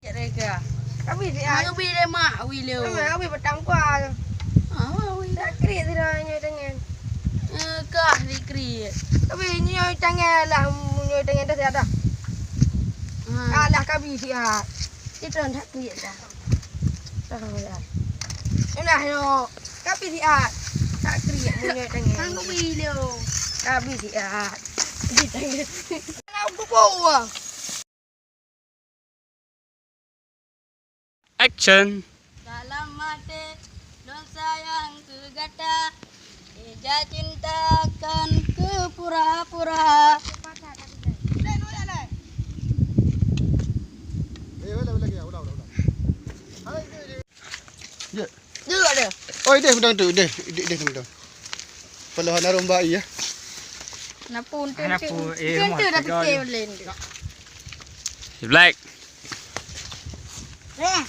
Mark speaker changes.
Speaker 1: Vậy đây kìa.
Speaker 2: Các vị thì
Speaker 1: Ai có bi đây mà, bi liều.
Speaker 2: Các vị bật trắng qua rồi.
Speaker 1: Bi.
Speaker 2: Đã kria thì rồi như thế nghe.
Speaker 1: Kah di kri.
Speaker 2: Các vị như thế nghe là như thế nghe đó thế đó. Là các vị thì cái trơn thắt kria ra. Rồi à. Em này nó các vị thì đã kria như thế nghe.
Speaker 1: Ai có bi liều.
Speaker 2: Các vị thì gì thế nghe. Nào cũng bù à.
Speaker 3: Action.
Speaker 1: Dalam hati dosa yang kegata, Eja cintakan ke pura-pura.
Speaker 2: Dulu ada.
Speaker 3: Oh, deh mudah tu, deh mudah. Kalau hana romba iya.
Speaker 1: Napun tu.
Speaker 4: Napun,
Speaker 1: Kan tu dah fikir lên.
Speaker 3: Black.
Speaker 1: Nè.